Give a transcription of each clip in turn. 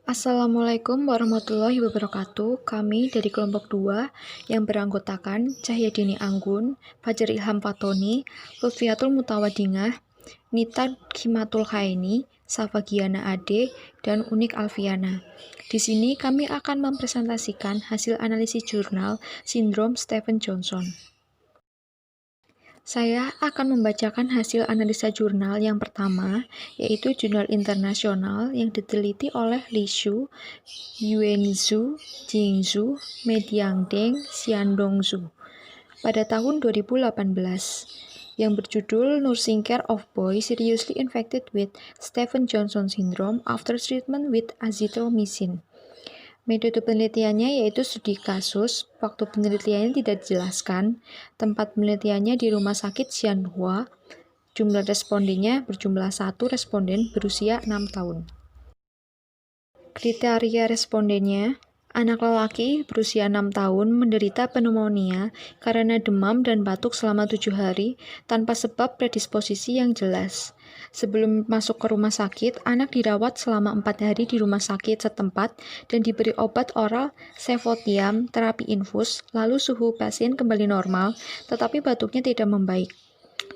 Assalamualaikum warahmatullahi wabarakatuh. Kami dari kelompok 2 yang beranggotakan Cahyadini Anggun, Fajar Ilham Fatoni, Lutfiatul Mutawadingah, Nita Khimatul Khaini, Safagiana Ade, dan Unik Alfiana. Di sini kami akan mempresentasikan hasil analisis jurnal Sindrom Stevens-Johnson. Saya akan membacakan hasil analisa jurnal yang pertama, yaitu jurnal internasional yang diteliti oleh Li Xu, Yuanzhu, Jingzhu, Mediangdeng, Xiandongzhu pada tahun 2018 yang berjudul Nursing Care of Boys Seriously Infected with Stevens-Johnson Syndrome After Treatment with Azithromycin. Metode penelitiannya yaitu studi kasus, waktu penelitiannya tidak dijelaskan, tempat penelitiannya di Rumah Sakit Xianhua, jumlah respondennya berjumlah 1 responden berusia 6 tahun. Kriteria respondennya, anak lelaki berusia 6 tahun menderita pneumonia karena demam dan batuk selama 7 hari tanpa sebab predisposisi yang jelas. Sebelum masuk ke rumah sakit, anak dirawat selama 4 hari di rumah sakit setempat dan diberi obat oral Cefotiam terapi infus, lalu suhu pasien kembali normal, tetapi batuknya tidak membaik.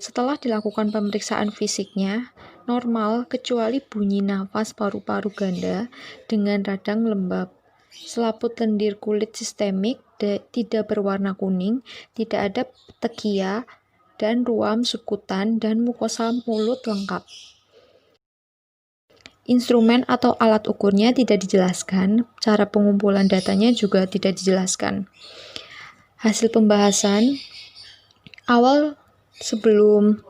Setelah dilakukan pemeriksaan fisiknya, normal kecuali bunyi nafas paru-paru ganda dengan radang lembab. Selaput lendir kulit sistemik tidak berwarna kuning, tidak ada petekia, dan ruam sukutan dan mukosa mulut lengkap. Instrumen atau alat ukurnya tidak dijelaskan, cara pengumpulan datanya juga tidak dijelaskan. Hasil pembahasan awal sebelum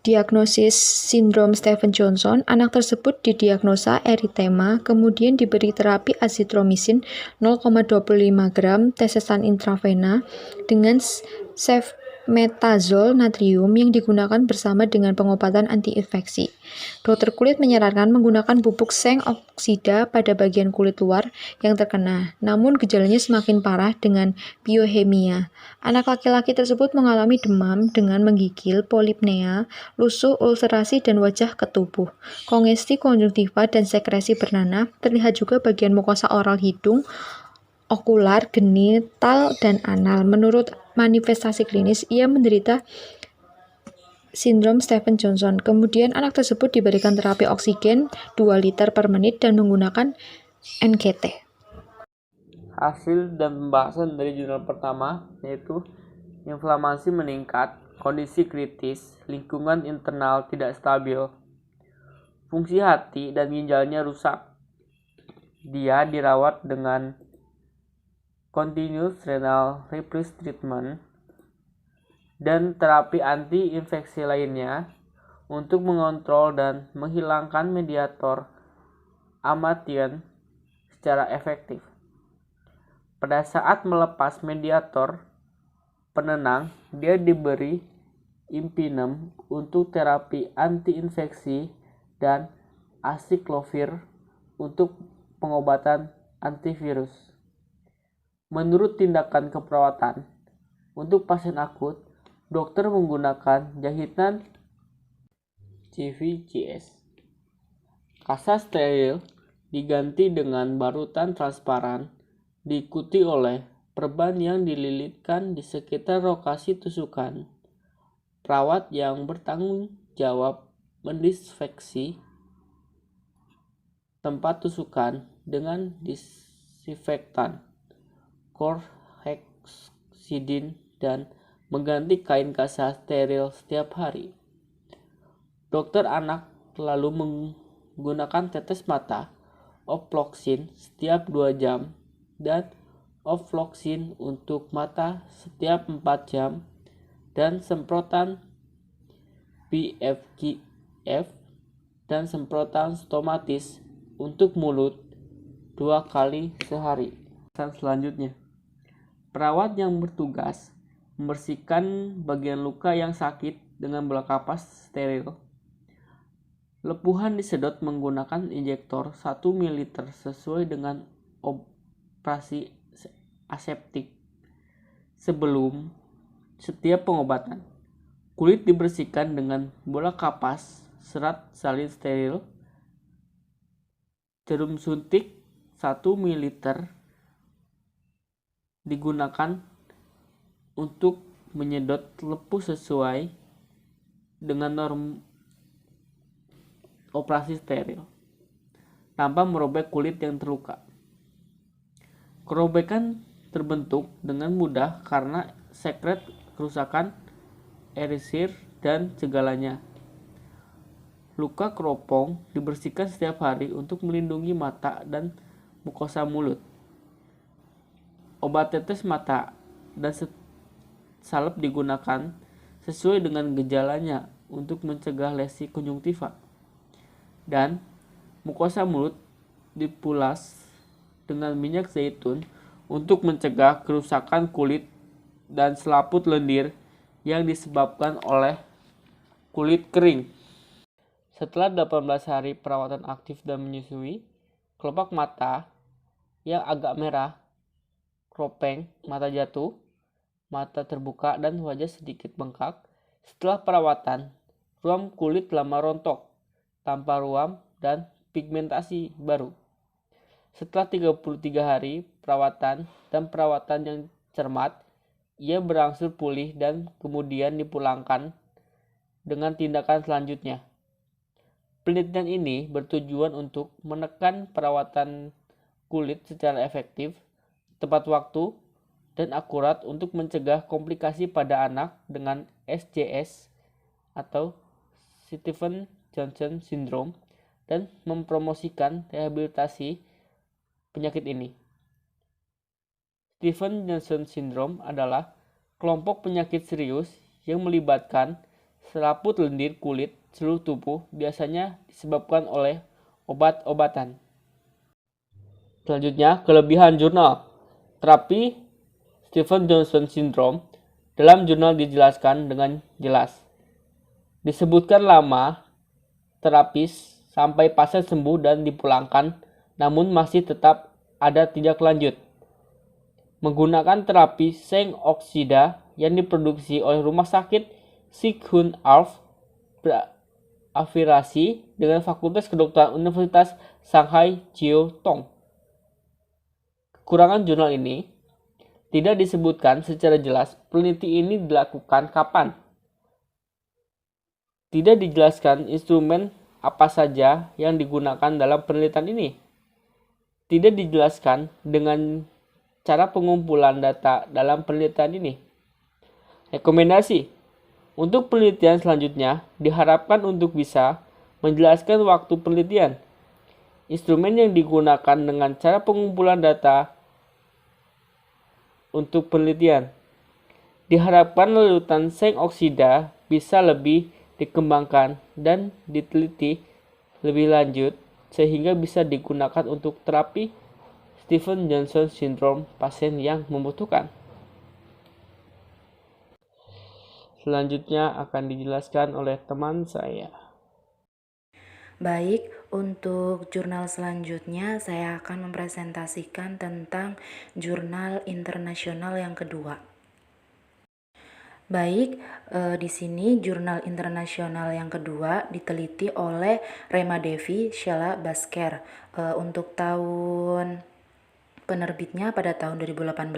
diagnosis sindrom Stevens-Johnson, anak tersebut didiagnosa eritema, kemudian diberi terapi azithromycin 0,25 gram tetesan intravena dengan metazol natrium yang digunakan bersama dengan pengobatan antiinfeksi. Dokter kulit menyarankan menggunakan bubuk seng oksida pada bagian kulit luar yang terkena, namun gejalanya semakin parah dengan biohemia. Anak laki-laki tersebut mengalami demam dengan menggigil, polipnea, lusuh, ulcerasi, dan wajah ketubuh. Kongesti konjungtiva dan sekresi bernanah, terlihat juga bagian mukosa oral hidung, okular, genital, dan anal. Menurut manifestasi klinis, ia menderita sindrom Stevens-Johnson. Kemudian anak tersebut diberikan terapi oksigen 2 liter per menit dan menggunakan NGT. Hasil dan pembahasan dari jurnal pertama yaitu inflamasi meningkat, kondisi kritis, lingkungan internal tidak stabil, fungsi hati dan ginjalnya rusak. Dia dirawat dengan continuous renal reprise treatment dan terapi anti-infeksi lainnya untuk mengontrol dan menghilangkan mediator amatian secara efektif. Pada saat melepas mediator penenang, dia diberi Impinem untuk terapi anti-infeksi dan aciclovir untuk pengobatan antivirus. Menurut tindakan keperawatan, untuk pasien akut, dokter menggunakan jahitan CVCS. Kasa steril diganti dengan barutan transparan, diikuti oleh perban yang dililitkan di sekitar lokasi tusukan. Perawat yang bertanggung jawab mendisinfeksi tempat tusukan dengan disinfektan, chlorhexidin, dan mengganti kain kasa steril setiap hari. Dokter anak lalu menggunakan tetes mata ofloxin setiap 2 jam dan ofloxin untuk mata setiap 4 jam dan semprotan BFGF dan semprotan stomatis untuk mulut 2 kali sehari. Selanjutnya, perawat yang bertugas membersihkan bagian luka yang sakit dengan bola kapas steril. Lepuhan disedot menggunakan injektor 1 ml sesuai dengan operasi aseptik. Sebelum setiap pengobatan, kulit dibersihkan dengan bola kapas serat salin steril Jarum suntik 1 ml digunakan untuk menyedot lempu sesuai dengan norm operasi steril tanpa merobek kulit yang terluka. Kerobekan terbentuk dengan mudah karena sekret kerusakan, erisir, dan segalanya. Luka keropong dibersihkan setiap hari untuk melindungi mata dan mukosa mulut. Obat tetes mata dan salep digunakan sesuai dengan gejalanya untuk mencegah lesi konjungtiva. Dan mukosa mulut dipulas dengan minyak zaitun untuk mencegah kerusakan kulit dan selaput lendir yang disebabkan oleh kulit kering. Setelah 18 hari perawatan aktif dan menyusui, kelopak mata yang agak merah, keropeng, mata jatuh, mata terbuka, dan wajah sedikit bengkak. Setelah perawatan, ruam kulit lama rontok, tanpa ruam dan pigmentasi baru. Setelah 33 hari perawatan dan perawatan yang cermat, ia berangsur pulih dan kemudian dipulangkan dengan tindakan selanjutnya. Penelitian ini bertujuan untuk menekan perawatan kulit secara efektif, tepat waktu, dan akurat untuk mencegah komplikasi pada anak dengan SJS atau Stevens-Johnson Syndrome dan mempromosikan rehabilitasi penyakit ini. Stevens-Johnson Syndrome adalah kelompok penyakit serius yang melibatkan selaput lendir kulit seluruh tubuh, biasanya disebabkan oleh obat-obatan. Selanjutnya, kelebihan jurnal. Terapi Stevens-Johnson Syndrome dalam jurnal dijelaskan dengan jelas. Disebutkan lama terapis sampai pasien sembuh dan dipulangkan, namun masih tetap ada tindak lanjut. Menggunakan terapi seng oksida yang diproduksi oleh rumah sakit Sighun Arf berafiliasi dengan Fakultas Kedokteran Universitas Shanghai Jiao Tong. Kekurangan jurnal ini tidak disebutkan secara jelas peneliti ini dilakukan kapan. Tidak dijelaskan instrumen apa saja yang digunakan dalam penelitian ini. Tidak dijelaskan dengan cara pengumpulan data dalam penelitian ini. Rekomendasi untuk penelitian selanjutnya diharapkan untuk bisa menjelaskan waktu penelitian, instrumen yang digunakan dengan cara pengumpulan data untuk penelitian. Diharapkan larutan seng oksida bisa lebih dikembangkan dan diteliti lebih lanjut sehingga bisa digunakan untuk terapi Stevens-Johnson Syndrome pasien yang membutuhkan. Selanjutnya akan dijelaskan oleh teman saya. Baik, untuk jurnal selanjutnya saya akan mempresentasikan tentang jurnal internasional yang kedua. Baik, di sini jurnal internasional yang kedua diteliti oleh Rema Devi Sheila Basker. Untuk tahun penerbitnya pada tahun 2018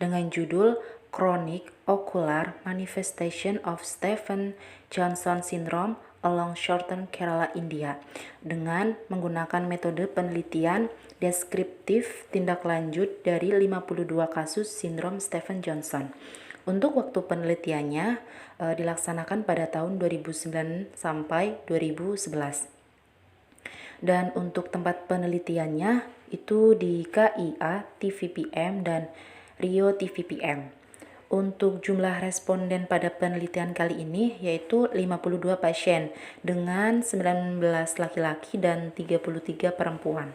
dengan judul Chronic Ocular Manifestation of Stevens-Johnson Syndrome along Southern Kerala, India, dengan menggunakan metode penelitian deskriptif tindak lanjut dari 52 kasus sindrom Stevens-Johnson. Untuk waktu penelitiannya dilaksanakan pada tahun 2009 sampai 2011. Dan untuk tempat penelitiannya itu di KIA TVPM dan Rio TVPM. Untuk jumlah responden pada penelitian kali ini yaitu 52 pasien dengan 19 laki-laki dan 33 perempuan.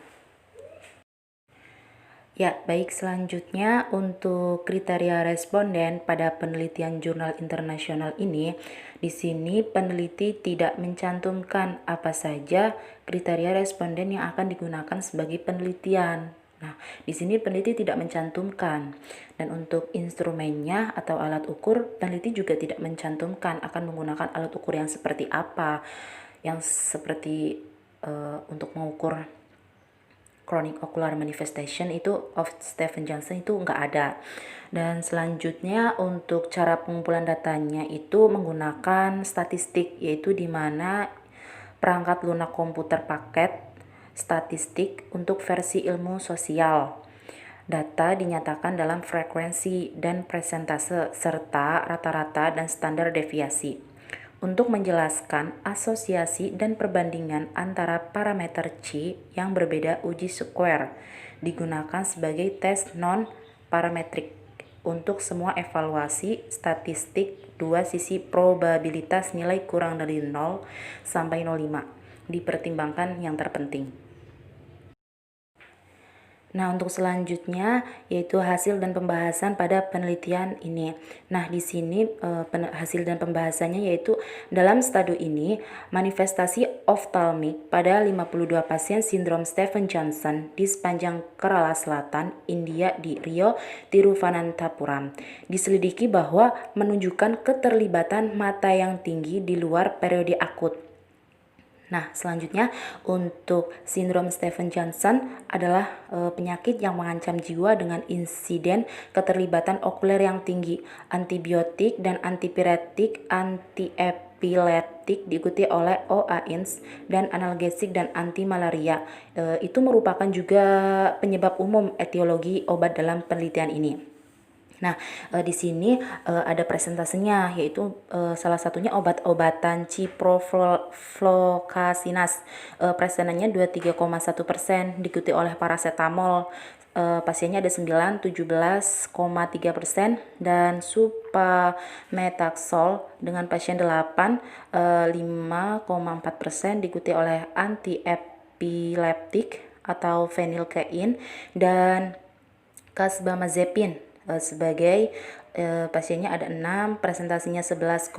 Ya, baik, selanjutnya untuk kriteria responden pada penelitian jurnal internasional ini, di sini peneliti tidak mencantumkan apa saja kriteria responden yang akan digunakan sebagai penelitian. Nah, di sini peneliti tidak mencantumkan. Dan untuk instrumennya atau alat ukur, peneliti juga tidak mencantumkan akan menggunakan alat ukur yang seperti apa, yang seperti untuk mengukur chronic ocular manifestation itu of Stevens-Johnson itu nggak ada. Dan selanjutnya untuk cara pengumpulan datanya itu menggunakan statistik, yaitu di mana perangkat lunak komputer paket statistik untuk versi ilmu sosial. Data dinyatakan dalam frekuensi dan persentase serta rata-rata dan standar deviasi. Untuk menjelaskan asosiasi dan perbandingan antara parameter C yang berbeda uji square digunakan sebagai tes non-parametrik untuk semua evaluasi statistik dua sisi probabilitas nilai kurang dari 0 sampai 0,5 dipertimbangkan yang terpenting. Nah, untuk selanjutnya yaitu hasil dan pembahasan pada penelitian ini. Nah, di sini hasil dan pembahasannya yaitu dalam studi ini manifestasi oftalmik pada 52 pasien sindrom Stevens-Johnson di sepanjang Kerala Selatan, India di Rio Tiruvananthapuram diselidiki bahwa menunjukkan keterlibatan mata yang tinggi di luar periode akut. Nah, selanjutnya untuk sindrom Stevens-Johnson adalah penyakit yang mengancam jiwa dengan insiden keterlibatan okuler yang tinggi, antibiotik dan antipiretik, antiepileptik diikuti oleh OAINS dan analgesik dan anti-malaria. Itu merupakan juga penyebab umum etiologi obat dalam penelitian ini. Nah, di sini ada presentasenya, yaitu salah satunya obat-obatan ciprofloxacin. Presenannya 23,1%, diikuti oleh paracetamol. Pasiennya ada 9, 17,3%, dan supametaxol dengan pasien 8, 5,4%, diikuti oleh antiepileptik atau phenylkein dan kasbamazepin. Sebagai pasiennya ada 6, presentasinya 11,5%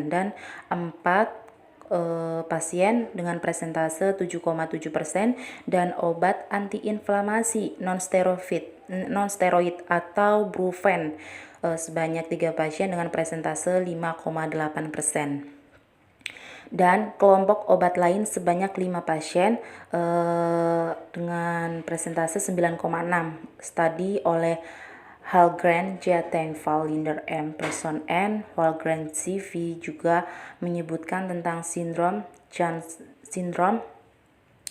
dan 4 pasien dengan presentase 7,7% dan obat antiinflamasi non-steroid atau Brufen sebanyak 3 pasien dengan presentase 5,8%. Dan kelompok obat lain sebanyak 5 pasien dengan presentase 9,6. Studi oleh Hallgren, J. Tengvall, Linder M. Person N. Hallgren CV juga menyebutkan tentang sindrom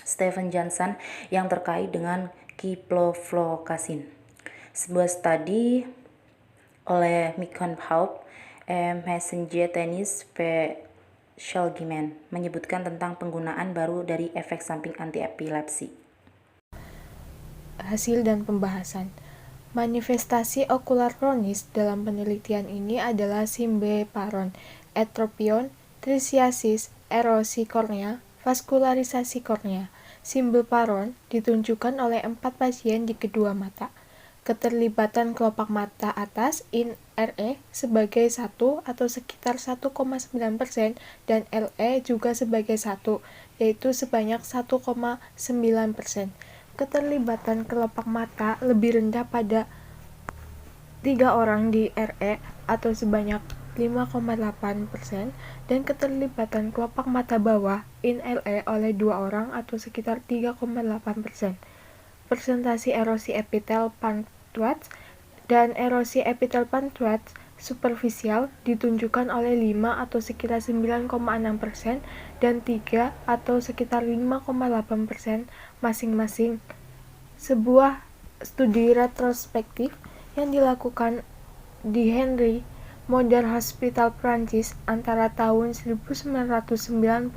Stevens-Johnson yang terkait dengan ciprofloxacin. Sebuah studi oleh Mikon Haupt, M. Messenger Tennis, V. Schalgiman menyebutkan tentang penggunaan baru dari efek samping antiepilepsi. Hasil dan pembahasan. Manifestasi okular kronis dalam penelitian ini adalah simbeparon, etropion, trisiasis, erosi kornea, vaskularisasi kornea. Simbeparon ditunjukkan oleh 4 pasien di kedua mata. Keterlibatan kelopak mata atas in RE sebagai 1 atau sekitar 1,9% dan LE juga sebagai 1, yaitu sebanyak 1,9%. Keterlibatan kelopak mata lebih rendah pada 3 orang di RE atau sebanyak 5,8% dan keterlibatan kelopak mata bawah in LE oleh 2 orang atau sekitar 3,8%. Presentasi erosi epitel punctate dan erosi epitel punctate superficial ditunjukkan oleh 5 atau sekitar 9,6% dan 3 atau sekitar 5,8% masing-masing. Sebuah studi retrospektif yang dilakukan di Henry Modern Hospital Prancis antara tahun 1994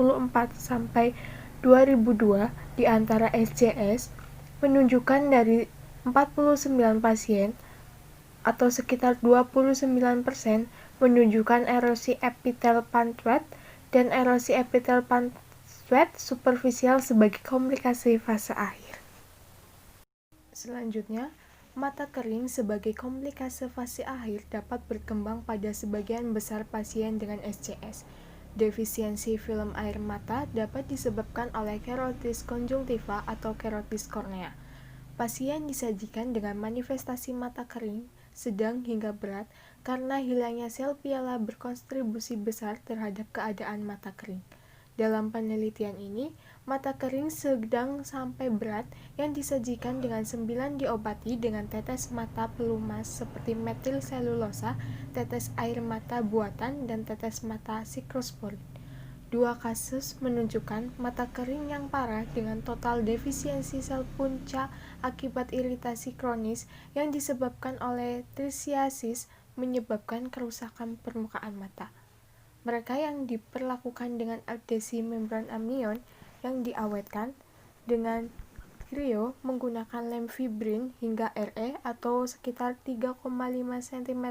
sampai 2002 di antara SJS menunjukkan dari 49 pasien atau sekitar 29% menunjukkan erosi epitel punctate dan erosi epitel punctate superficial sebagai komplikasi fase akhir. Selanjutnya, mata kering sebagai komplikasi fase akhir dapat berkembang pada sebagian besar pasien dengan SJS. Defisiensi film air mata dapat disebabkan oleh kerotis konjungtiva atau kerotis kornea. Pasien disajikan dengan manifestasi mata kering, sedang hingga berat karena hilangnya sel piala berkontribusi besar terhadap keadaan mata kering. Dalam penelitian ini, mata kering sedang sampai berat yang disajikan dengan 9 diobati dengan tetes mata pelumas seperti metil selulosa, tetes air mata buatan, dan tetes mata siklosporin. 2 kasus menunjukkan mata kering yang parah dengan total defisiensi sel punca akibat iritasi kronis yang disebabkan oleh trisiasis menyebabkan kerusakan permukaan mata. Mereka yang diperlakukan dengan adesi membran amnion yang diawetkan dengan cryo menggunakan lem fibrin hingga Re atau sekitar 3,5 cm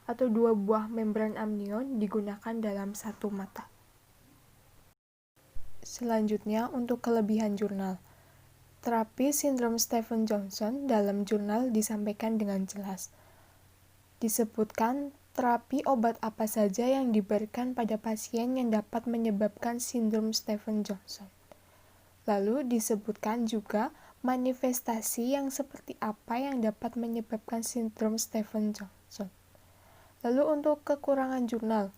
atau 2 buah membran amnion digunakan dalam satu mata. Selanjutnya untuk kelebihan jurnal. Terapi sindrom Stevens-Johnson dalam jurnal disampaikan dengan jelas. Disebutkan terapi obat apa saja yang diberikan pada pasien yang dapat menyebabkan sindrom Stevens-Johnson. Lalu disebutkan juga manifestasi yang seperti apa yang dapat menyebabkan sindrom Stevens-Johnson. Lalu untuk kekurangan jurnal.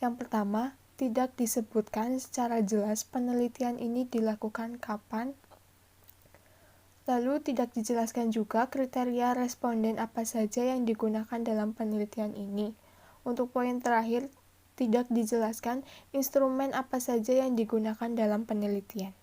Yang pertama, tidak disebutkan secara jelas penelitian ini dilakukan kapan. Lalu tidak dijelaskan juga kriteria responden apa saja yang digunakan dalam penelitian ini. Untuk poin terakhir, tidak dijelaskan instrumen apa saja yang digunakan dalam penelitian.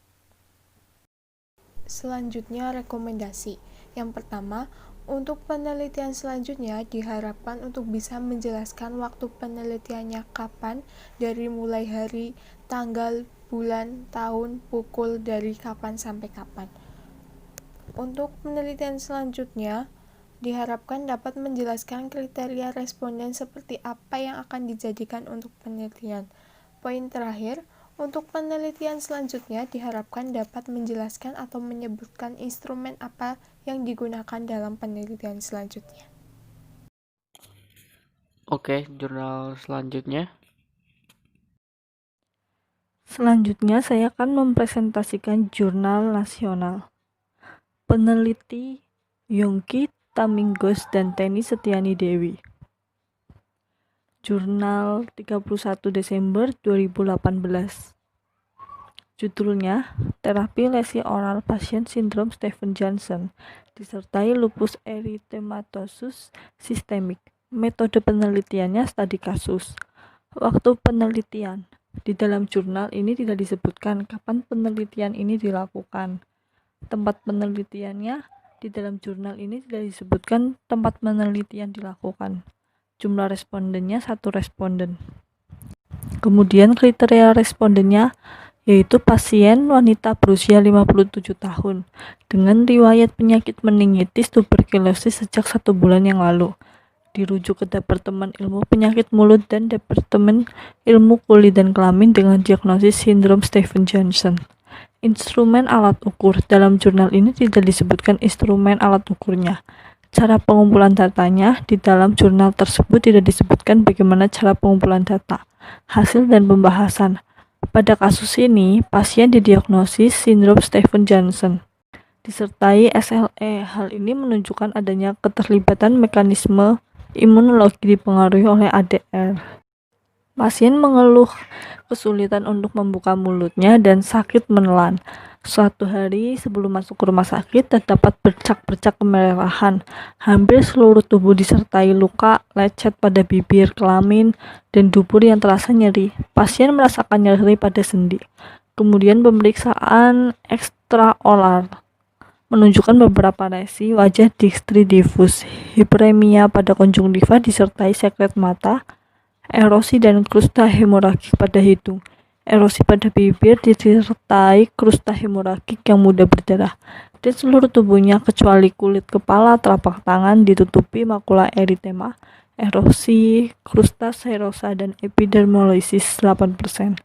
Selanjutnya rekomendasi. Yang pertama, untuk penelitian selanjutnya diharapkan untuk bisa menjelaskan waktu penelitiannya kapan, dari mulai hari, tanggal, bulan, tahun, pukul, dari kapan sampai kapan. Untuk penelitian selanjutnya, diharapkan dapat menjelaskan kriteria responden seperti apa yang akan dijadikan untuk penelitian. Poin terakhir, untuk penelitian selanjutnya diharapkan dapat menjelaskan atau menyebutkan instrumen apa yang digunakan dalam penelitian selanjutnya. Oke, jurnal selanjutnya. Selanjutnya saya akan mempresentasikan jurnal nasional. Peneliti Yongki Tamingos dan Teni Setiani Dewi. Jurnal 31 Desember 2018. Judulnya, Terapi Lesi Oral Pasien Sindrom Stevens-Johnson, disertai lupus eritematosus sistemik. Metode penelitiannya studi kasus. Waktu penelitian. Di dalam jurnal ini tidak disebutkan kapan penelitian ini dilakukan. Tempat penelitiannya, di dalam jurnal ini tidak disebutkan tempat penelitian dilakukan. Jumlah respondennya 1 responden. Kemudian kriteria respondennya yaitu pasien wanita berusia 57 tahun dengan riwayat penyakit meningitis tuberkulosis sejak 1 bulan yang lalu. Dirujuk ke Departemen Ilmu Penyakit Mulut dan Departemen Ilmu Kulit dan Kelamin dengan diagnosis sindrom Stevens-Johnson. Instrumen alat ukur. Dalam jurnal ini tidak disebutkan instrumen alat ukurnya. Cara pengumpulan datanya. Di dalam jurnal tersebut tidak disebutkan bagaimana cara pengumpulan data. Hasil dan pembahasan. Pada kasus ini, pasien didiagnosis sindrom Stevens-Johnson disertai SLE. Hal ini menunjukkan adanya keterlibatan mekanisme imunologi dipengaruhi oleh ADR. Pasien mengeluh kesulitan untuk membuka mulutnya dan sakit menelan. Suatu hari sebelum masuk ke rumah sakit terdapat bercak-bercak kemerahan. Hampir seluruh tubuh disertai luka, lecet pada bibir, kelamin, dan dubur yang terasa nyeri. Pasien merasakan nyeri pada sendi. Kemudian pemeriksaan ekstraoral menunjukkan beberapa lesi wajah distri difus, hiperemia pada konjungtiva disertai sekret mata, erosi dan krusta hemoragik pada hidung. Erosi pada bibir disertai krusta hemoragik yang mudah berdarah, dan seluruh tubuhnya kecuali kulit kepala, telapak tangan ditutupi makula eritema, erosi, krusta serosa, dan epidermolysis 8%.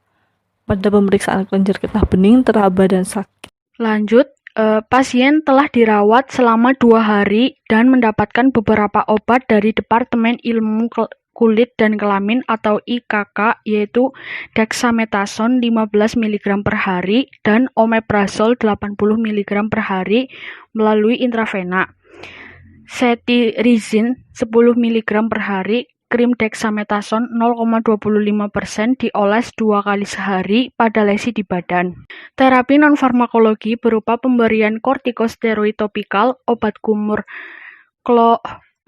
Pada pemeriksaan kelenjar getah bening teraba dan sakit. Lanjut, pasien telah dirawat selama 2 hari dan mendapatkan beberapa obat dari Departemen Ilmu Kulit dan Kelamin atau IKK, yaitu dexamethasone 15 mg per hari dan omeprazole 80 mg per hari melalui intravena, cetirizine 10 mg per hari krim dexamethasone 0,25% dioles 2 kali sehari pada lesi di badan. Terapi non-farmakologi berupa pemberian kortikosteroid topikal, obat kumur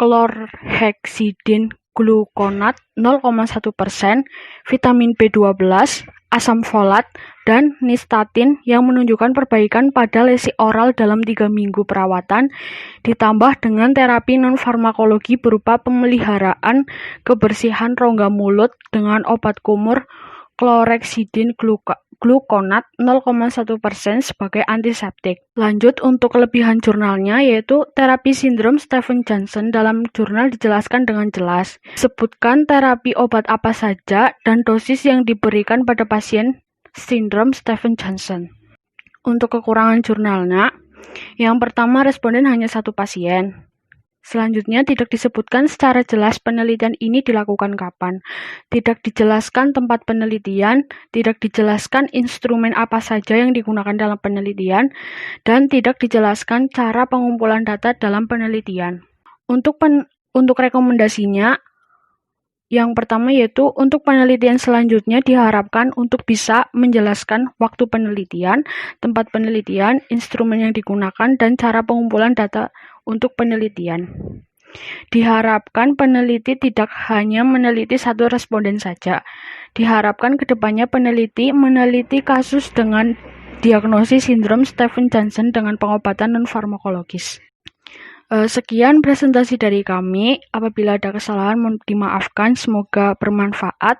chlorhexidine gluconat 0,1%, vitamin B12, asam folat, dan nistatin yang menunjukkan perbaikan pada lesi oral dalam 3 minggu perawatan, ditambah dengan terapi non-farmakologi berupa pemeliharaan kebersihan rongga mulut dengan obat kumur chlorhexidine gluconat 0,1% sebagai antiseptik. Lanjut untuk kelebihan jurnalnya, yaitu terapi sindrom Stevens-Johnson. Dalam jurnal dijelaskan dengan jelas, sebutkan terapi obat apa saja dan dosis yang diberikan pada pasien sindrom Stevens-Johnson. Untuk kekurangan jurnalnya, yang pertama responden hanya 1 pasien. Selanjutnya, tidak disebutkan secara jelas penelitian ini dilakukan kapan, tidak dijelaskan tempat penelitian, tidak dijelaskan instrumen apa saja yang digunakan dalam penelitian, dan tidak dijelaskan cara pengumpulan data dalam penelitian. Untuk rekomendasinya, yang pertama yaitu untuk penelitian selanjutnya diharapkan untuk bisa menjelaskan waktu penelitian, tempat penelitian, instrumen yang digunakan, dan cara pengumpulan data untuk penelitian. Diharapkan peneliti tidak hanya meneliti 1 responden saja. Diharapkan kedepannya peneliti meneliti kasus dengan diagnosis sindrom Stevens-Johnson dengan pengobatan non-farmakologis. Sekian presentasi dari kami. Apabila ada kesalahan mohon dimaafkan, semoga bermanfaat.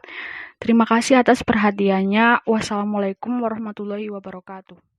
Terima kasih atas perhatiannya. Wassalamualaikum warahmatullahi wabarakatuh.